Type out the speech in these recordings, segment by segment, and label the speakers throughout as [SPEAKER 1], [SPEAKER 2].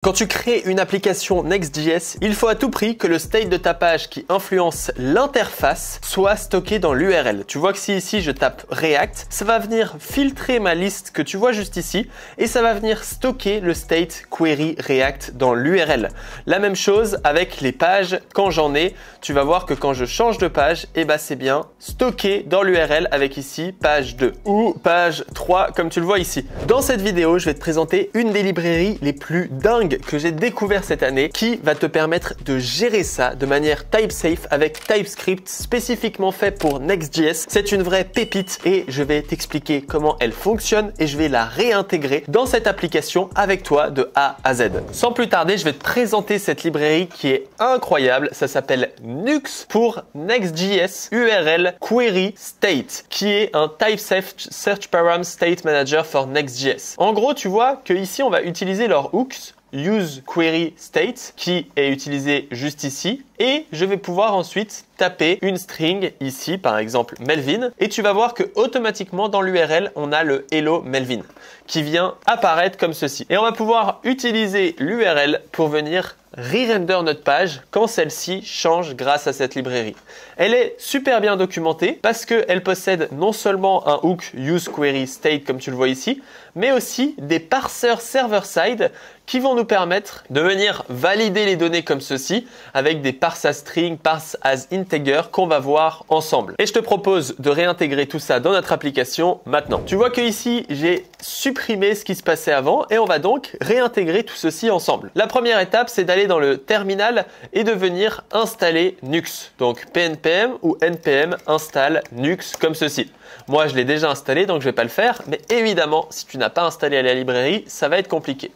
[SPEAKER 1] Quand tu crées une application Next.js, il faut à tout prix que le state de ta page qui influence l'interface soit stocké dans l'URL. Tu vois que si ici je tape React, ça va venir filtrer ma liste que tu vois juste ici et ça va venir stocker le state query React dans l'URL. La même chose avec les pages, quand j'en ai, tu vas voir que quand je change de page, c'est bien stocké dans l'URL avec ici page 2 ou page 3 comme tu le vois ici. Dans cette vidéo, je vais te présenter une des librairies les plus dingues que j'ai découvert cette année qui va te permettre de gérer ça de manière type safe avec TypeScript spécifiquement fait pour Next.js. C'est une vraie pépite et je vais t'expliquer comment elle fonctionne et je vais la réintégrer dans cette application avec toi de A à Z. Sans plus tarder, je vais te présenter cette librairie qui est incroyable. Ça s'appelle Nux pour Next.js URL Query State qui est un type safe search param state manager for Next.js. En gros, tu vois que ici on va utiliser leur hooks use query state qui est utilisé juste ici et je vais pouvoir ensuite taper une string ici par exemple Melvin et tu vas voir que automatiquement dans l'URL on a le hello Melvin qui vient apparaître comme ceci et on va pouvoir utiliser l'URL pour venir re-render notre page quand celle-ci change grâce à cette librairie. Elle est super bien documentée parce qu'elle possède non seulement un hook useQueryState comme tu le vois ici, mais aussi des parseurs server-side qui vont nous permettre de venir valider les données comme ceci avec des parse as string, parse as integer qu'on va voir ensemble. Et je te propose de réintégrer tout ça dans notre application maintenant. Tu vois que ici j'ai supprimé ce qui se passait avant et on va donc réintégrer tout ceci ensemble. La première étape, c'est d'aller dans le terminal et de venir installer Nux. Donc pnpm ou npm install Nux comme ceci. Moi, je l'ai déjà installé, donc je ne vais pas le faire. Mais évidemment, si tu n'as pas installé la librairie, ça va être compliqué.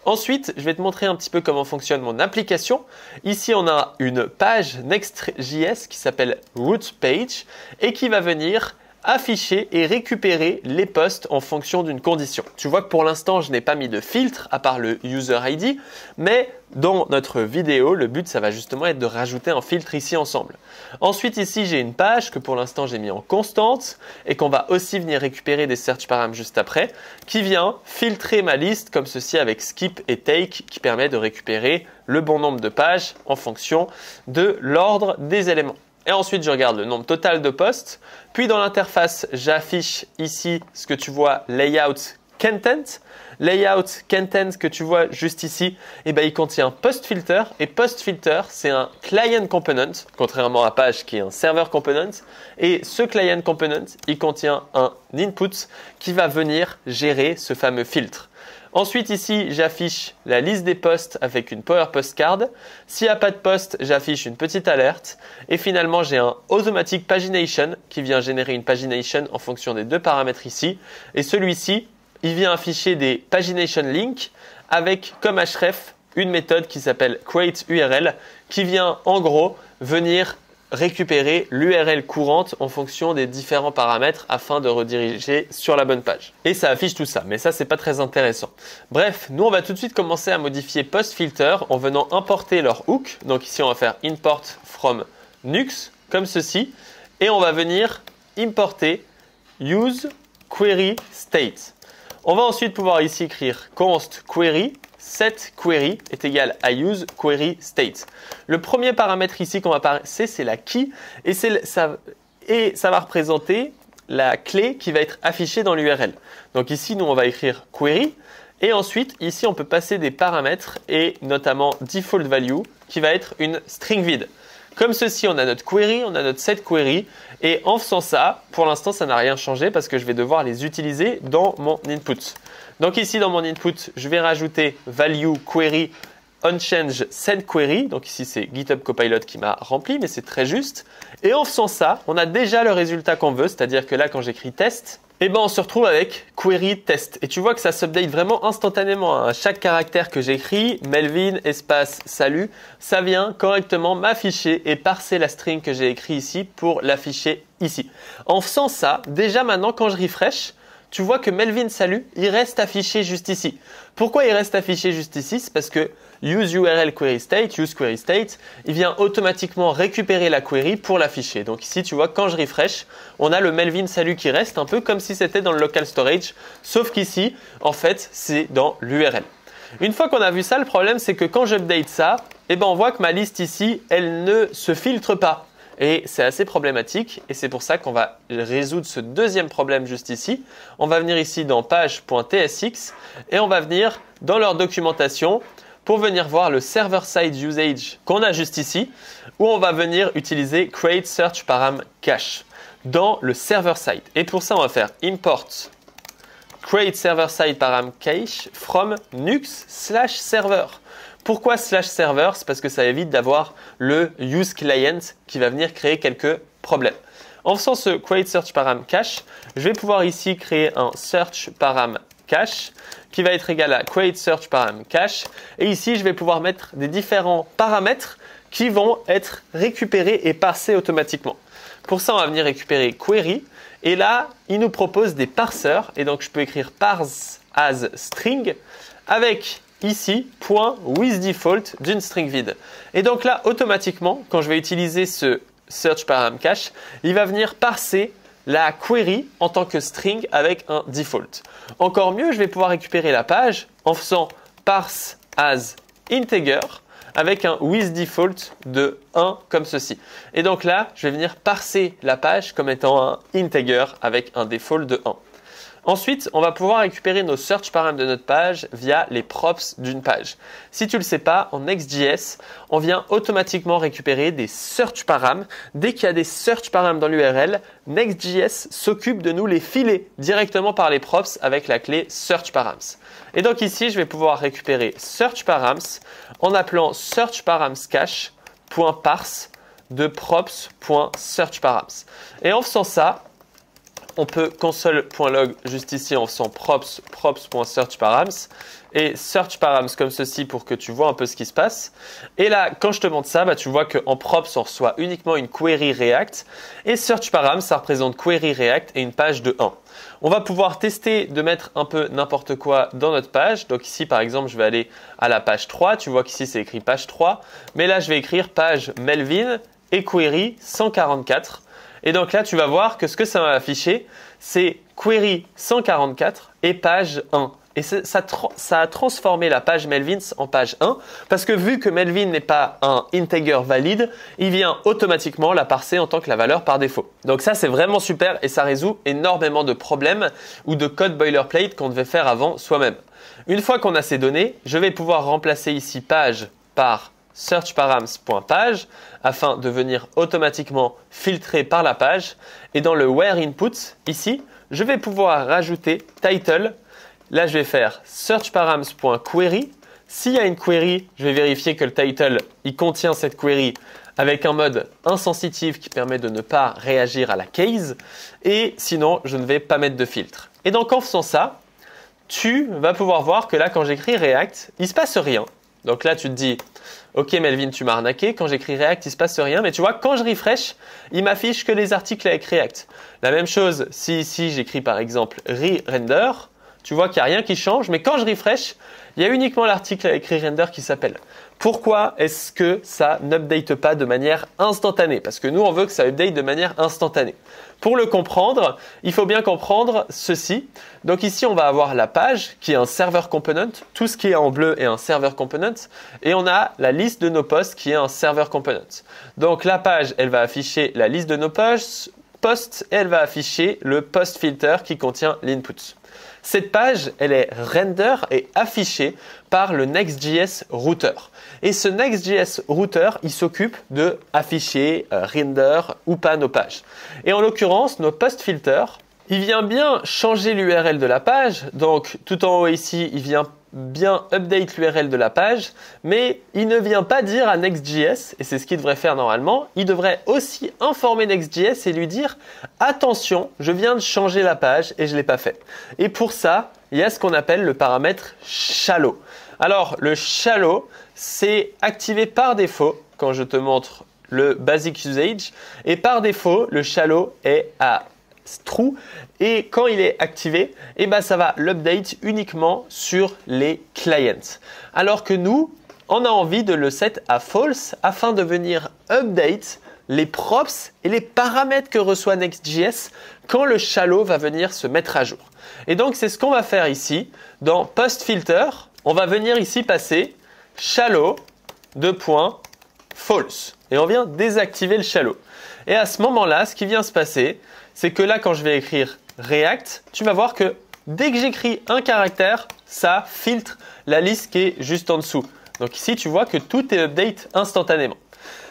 [SPEAKER 1] Ensuite, je vais te montrer un petit peu comment fonctionne mon application. Ici, on a une page Next.js qui s'appelle root page et qui va venir afficher et récupérer les posts en fonction d'une condition. Tu vois que pour l'instant, je n'ai pas mis de filtre à part le user ID, mais dans notre vidéo, le but, ça va justement être de rajouter un filtre ici ensemble. Ensuite, ici, j'ai une page que pour l'instant, j'ai mis en constante et qu'on va aussi venir récupérer des search params juste après, qui vient filtrer ma liste comme ceci avec skip et take qui permet de récupérer le bon nombre de pages en fonction de l'ordre des éléments. Et ensuite, je regarde le nombre total de posts. Puis dans l'interface, j'affiche ici ce que tu vois, layout content. Layout content que tu vois juste ici, il contient post filter. Et post filter, c'est un client component, contrairement à page qui est un server component. Et ce client component, il contient un input qui va venir gérer ce fameux filtre. Ensuite, ici, j'affiche la liste des posts avec une Power Post Card. S'il n'y a pas de post, j'affiche une petite alerte. Et finalement, j'ai un Automatic Pagination qui vient générer une pagination en fonction des deux paramètres ici. Et celui-ci, il vient afficher des pagination links avec comme href une méthode qui s'appelle createURL qui vient en gros venir récupérer l'URL courante en fonction des différents paramètres afin de rediriger sur la bonne page. Et ça affiche tout ça, mais ça c'est pas très intéressant. Bref, nous on va tout de suite commencer à modifier post filter en venant importer leur hook. Donc ici on va faire import from Nux comme ceci et on va venir importer use query state. On va ensuite pouvoir ici écrire const query set query est égal à use query state. Le premier paramètre ici qu'on va passer, c'est la key et ça va représenter la clé qui va être affichée dans l'URL. Donc ici, nous, on va écrire query et ensuite, ici, on peut passer des paramètres et notamment default value qui va être une string vide. Comme ceci, on a notre query, on a notre set query et en faisant ça, pour l'instant, ça n'a rien changé parce que je vais devoir les utiliser dans mon input. Donc ici, dans mon input, je vais rajouter value query unchange send query. Donc ici, c'est GitHub Copilot qui m'a rempli, mais c'est très juste. Et en faisant ça, on a déjà le résultat qu'on veut, c'est-à-dire que là, quand j'écris test, on se retrouve avec query test. Et tu vois que ça s'update vraiment instantanément. À chaque caractère que j'écris, Melvin, espace, salut, ça vient correctement m'afficher et parser la string que j'ai écrit ici pour l'afficher ici. En faisant ça, déjà maintenant, quand je refresh, tu vois que Melvin salut, il reste affiché juste ici. Pourquoi il reste affiché juste ici? C'est parce que useQueryState, il vient automatiquement récupérer la query pour l'afficher. Donc ici, tu vois, quand je refresh, on a le Melvin salut qui reste un peu comme si c'était dans le local storage, sauf qu'ici, en fait, c'est dans l'URL. Une fois qu'on a vu ça, le problème c'est que quand j'update ça, eh ben, on voit que ma liste ici, elle ne se filtre pas. Et c'est assez problématique et c'est pour ça qu'on va résoudre ce deuxième problème juste ici. On va venir ici dans page.tsx et on va venir dans leur documentation pour venir voir le server-side usage qu'on a juste ici, où on va venir utiliser create search param cache dans le server-side. Et pour ça, on va faire import create server-side param cache from nux/server. Pourquoi /server? C'est parce que ça évite d'avoir le use client qui va venir créer quelques problèmes. En faisant ce create search param cache, je vais pouvoir ici créer un search param cache qui va être égal à create search param cache. Et ici, je vais pouvoir mettre des différents paramètres qui vont être récupérés et parsés automatiquement. Pour ça, on va venir récupérer query. Et là, il nous propose des parseurs. Et donc, je peux écrire parse as string avec ici point with default d'une string vide. Et donc là, automatiquement, quand je vais utiliser ce search param cache, il va venir parser la query en tant que string avec un default. Encore mieux, je vais pouvoir récupérer la page en faisant parse as integer avec un with default de 1 comme ceci. Et donc là, je vais venir parser la page comme étant un integer avec un default de 1. Ensuite, on va pouvoir récupérer nos search params de notre page via les props d'une page. Si tu ne le sais pas, en Next.js, on vient automatiquement récupérer des search params. Dès qu'il y a des search params dans l'URL, Next.js s'occupe de nous les filer directement par les props avec la clé search params. Et donc ici, je vais pouvoir récupérer search params en appelant search params cache.parse de props.searchparams. Et en faisant ça, on peut console.log juste ici en faisant props.searchparams et searchparams comme ceci pour que tu vois un peu ce qui se passe. Et là, quand je te montre ça, tu vois qu'en props, on reçoit uniquement une query React et searchparams, ça représente query React et une page de 1. On va pouvoir tester de mettre un peu n'importe quoi dans notre page. Donc ici, par exemple, je vais aller à la page 3. Tu vois qu'ici, c'est écrit page 3. Mais là, je vais écrire page Melvin et query 144. Et donc là, tu vas voir que ce que ça va afficher, c'est query 144 et page 1. Et ça a transformé la page Melvin en page 1 parce que vu que Melvin n'est pas un integer valide, il vient automatiquement la parser en tant que la valeur par défaut. Donc ça, c'est vraiment super et ça résout énormément de problèmes ou de code boilerplate qu'on devait faire avant soi-même. Une fois qu'on a ces données, je vais pouvoir remplacer ici page par searchparams.page afin de venir automatiquement filtrer par la page. Et dans le where input, ici, je vais pouvoir rajouter title. Là, je vais faire searchparams.query. S'il y a une query, je vais vérifier que le title il contient cette query avec un mode insensitive qui permet de ne pas réagir à la case. Et sinon, je ne vais pas mettre de filtre. Et donc, en faisant ça, tu vas pouvoir voir que là, quand j'écris React, il ne se passe rien. Donc là, tu te dis, ok Melvin, tu m'as arnaqué. Quand j'écris React, il ne se passe rien. Mais tu vois, quand je refresh, il m'affiche que les articles avec React. La même chose, si ici, j'écris par exemple re-render, tu vois qu'il n'y a rien qui change. Mais quand je refresh, il y a uniquement l'article avec re-render qui s'appelle. Pourquoi est-ce que ça n'update pas de manière instantanée? Parce que nous, on veut que ça update de manière instantanée. Pour le comprendre, il faut bien comprendre ceci. Donc ici, on va avoir la page qui est un server component. Tout ce qui est en bleu est un server component. Et on a la liste de nos posts qui est un server component. Donc la page, elle va afficher la liste de nos posts et elle va afficher le post filter qui contient l'input. Cette page, elle est render et affichée par le Next.js router. Et ce Next.js router, il s'occupe de afficher, render ou pas nos pages. Et en l'occurrence, nos post filters, il vient bien changer l'URL de la page. Donc, tout en haut ici, il vient bien update l'URL de la page, mais il ne vient pas dire à Next.js, et c'est ce qu'il devrait faire normalement, il devrait aussi informer Next.js et lui dire « Attention, je viens de changer la page et je ne l'ai pas fait ». Et pour ça, il y a ce qu'on appelle le paramètre shallow. Alors, le shallow, c'est activé par défaut quand je te montre le basic usage, et par défaut, le shallow est à true et quand il est activé, ça va l'update uniquement sur les clients. Alors que nous, on a envie de le set à false afin de venir update les props et les paramètres que reçoit Next.js quand le shallow va venir se mettre à jour. Et donc, c'est ce qu'on va faire ici dans post filter. on va venir ici passer shallow, false. Et on vient désactiver le shallow. Et à ce moment-là, ce qui vient se passer, c'est que là, quand je vais écrire React, tu vas voir que dès que j'écris un caractère, ça filtre la liste qui est juste en dessous. Donc ici, tu vois que tout est update instantanément.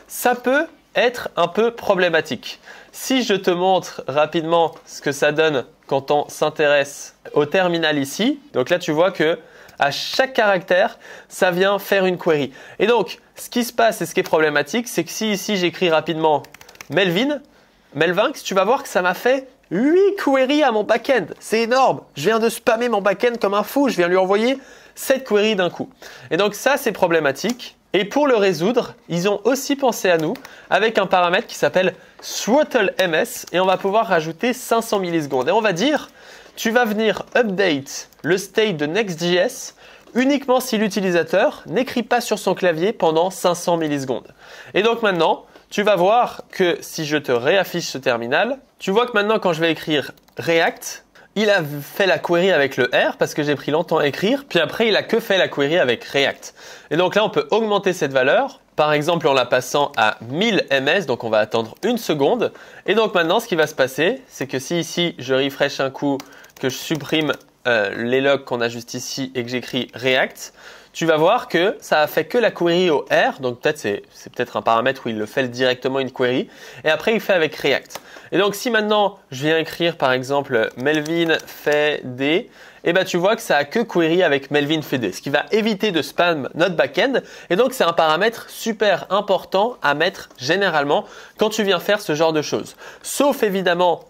[SPEAKER 1] Ça peut être un peu problématique. Si je te montre rapidement ce que ça donne quand on s'intéresse au terminal ici, donc là, tu vois que à chaque caractère, ça vient faire une query. Et donc, ce qui se passe et ce qui est problématique, c'est que si ici, j'écris rapidement Melvinx, tu vas voir que ça m'a fait 8 queries à mon back-end. C'est énorme. Je viens de spammer mon back-end comme un fou. Je viens lui envoyer 7 queries d'un coup. Et donc ça, c'est problématique. Et pour le résoudre, ils ont aussi pensé à nous avec un paramètre qui s'appelle throttlems et on va pouvoir rajouter 500 millisecondes. Et on va dire, tu vas venir update le state de Next.js uniquement si l'utilisateur n'écrit pas sur son clavier pendant 500 millisecondes. Et donc maintenant, tu vas voir que si je te réaffiche ce terminal, tu vois que maintenant quand je vais écrire React, il a fait la query avec le R parce que j'ai pris longtemps à écrire, puis après il a que fait la query avec React. Et donc là on peut augmenter cette valeur, par exemple en la passant à 1000 ms, donc on va attendre une seconde. Et donc maintenant ce qui va se passer, c'est que si ici je refresh un coup, que je supprime les logs qu'on a juste ici et que j'écris React, tu vas voir que ça a fait que la query au R, donc peut-être c'est peut-être un paramètre où il le fait directement une query, et après il fait avec React. Et donc si maintenant je viens écrire par exemple Melvin fait des, et ben tu vois que ça a que query avec Melvin fait des, ce qui va éviter de spam notre backend. Et donc c'est un paramètre super important à mettre généralement quand tu viens faire ce genre de choses. Sauf évidemment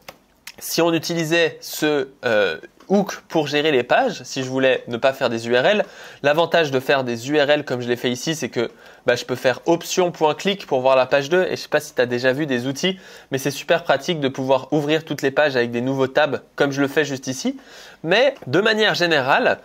[SPEAKER 1] si on utilisait ce hook pour gérer les pages, si je voulais ne pas faire des URL. L'avantage de faire des URL comme je l'ai fait ici, c'est que je peux faire option.click pour voir la page 2 et je ne sais pas si tu as déjà vu des outils, mais c'est super pratique de pouvoir ouvrir toutes les pages avec des nouveaux tabs comme je le fais juste ici. Mais de manière générale,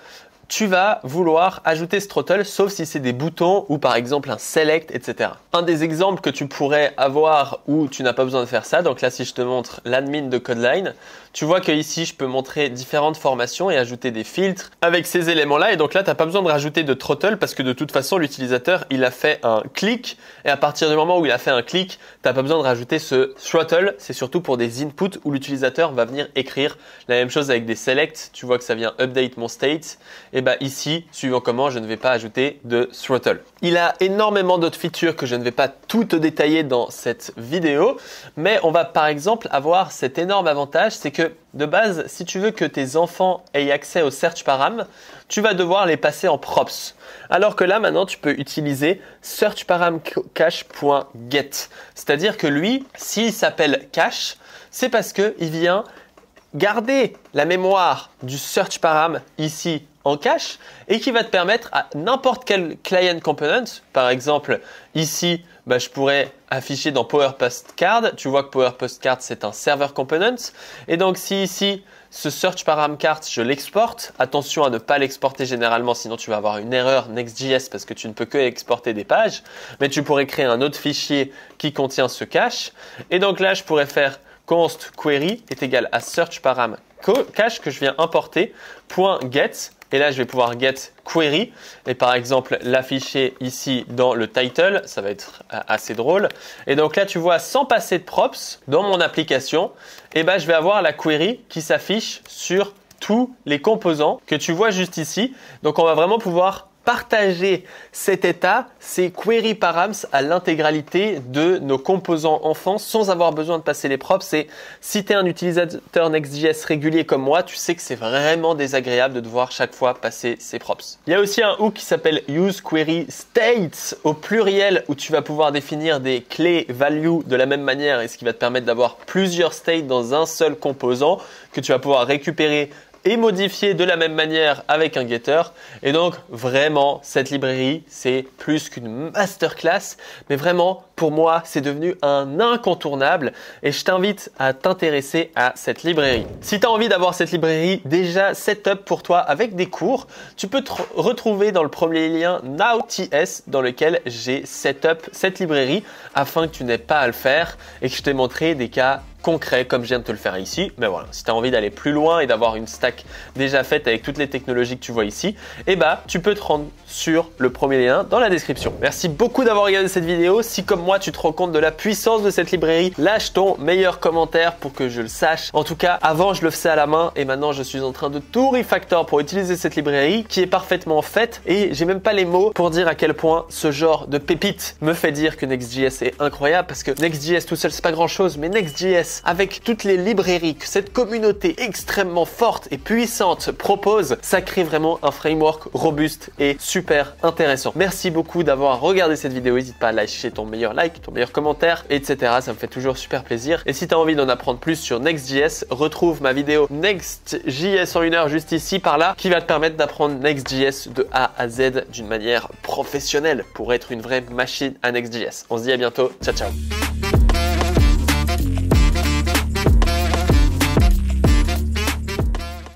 [SPEAKER 1] tu vas vouloir ajouter ce throttle sauf si c'est des boutons ou par exemple un select, etc. Un des exemples que tu pourrais avoir où tu n'as pas besoin de faire ça, donc là si je te montre l'admin de Codeline, tu vois que ici je peux montrer différentes formations et ajouter des filtres avec ces éléments-là. Et donc là, tu n'as pas besoin de rajouter de throttle parce que de toute façon, l'utilisateur, il a fait un clic. Et à partir du moment où il a fait un clic, tu n'as pas besoin de rajouter ce throttle. C'est surtout pour des inputs où l'utilisateur va venir écrire la même chose avec des selects. Tu vois que ça vient update mon state. Et ici, suivant comment, je ne vais pas ajouter de throttle. Il a énormément d'autres features que je ne vais pas tout te détailler dans cette vidéo. Mais on va par exemple avoir cet énorme avantage, c'est que de base, si tu veux que tes enfants aient accès au search param, tu vas devoir les passer en props. Alors que là, maintenant, tu peux utiliser searchparamcache.get. C'est-à-dire que lui, s'il s'appelle cache, c'est parce qu'il vient garder la mémoire du search param ici en cache et qui va te permettre à n'importe quel client component, par exemple ici, je pourrais afficher dans Power Postcard. Tu vois que Power Postcard, c'est un server component. Et donc, si ici, ce search param cart, je l'exporte, attention à ne pas l'exporter généralement, sinon tu vas avoir une erreur Next.js parce que tu ne peux que exporter des pages. Mais tu pourrais créer un autre fichier qui contient ce cache. Et donc là, je pourrais faire const query est égal à search param cache que je viens importer, .get. Et là, je vais pouvoir get query et par exemple l'afficher ici dans le title. Ça va être assez drôle. Et donc là, tu vois, sans passer de props dans mon application, je vais avoir la query qui s'affiche sur tous les composants que tu vois juste ici. Donc, on va vraiment pouvoir partager cet état, ces query params à l'intégralité de nos composants enfants sans avoir besoin de passer les props. Et si tu es un utilisateur Next.js régulier comme moi, tu sais que c'est vraiment désagréable de devoir chaque fois passer ces props. Il y a aussi un hook qui s'appelle useQueryStates au pluriel où tu vas pouvoir définir des clés value de la même manière et ce qui va te permettre d'avoir plusieurs states dans un seul composant que tu vas pouvoir récupérer et modifier de la même manière avec un getter. Et donc vraiment cette librairie c'est plus qu'une masterclass, mais vraiment pour moi c'est devenu un incontournable et je t'invite à t'intéresser à cette librairie. Si tu as envie d'avoir cette librairie déjà setup pour toi avec des cours, tu peux te retrouver dans le premier lien Now.ts dans lequel j'ai setup cette librairie afin que tu n'aies pas à le faire et que je t'ai montré des cas concret comme je viens de te le faire ici. Mais voilà, si tu as envie d'aller plus loin et d'avoir une stack déjà faite avec toutes les technologies que tu vois ici, eh bah, tu peux te rendre sur le premier lien dans la description. Merci beaucoup d'avoir regardé cette vidéo. Si comme moi, tu te rends compte de la puissance de cette librairie, lâche ton meilleur commentaire pour que je le sache. En tout cas, avant, je le faisais à la main et maintenant, je suis en train de tout refactor pour utiliser cette librairie qui est parfaitement faite et j'ai même pas les mots pour dire à quel point ce genre de pépite me fait dire que Next.js est incroyable parce que Next.js tout seul, c'est pas grand chose, mais Next.js avec toutes les librairies que cette communauté extrêmement forte et puissante propose, ça crée vraiment un framework robuste et super intéressant. Merci beaucoup d'avoir regardé cette vidéo. N'hésite pas à lâcher ton meilleur like, ton meilleur commentaire, etc. Ça me fait toujours super plaisir. Et si tu as envie d'en apprendre plus sur Next.js, retrouve ma vidéo Next.js en 1 heure juste ici par là qui va te permettre d'apprendre Next.js de A à Z d'une manière professionnelle pour être une vraie machine à Next.js. On se dit à bientôt. Ciao, ciao.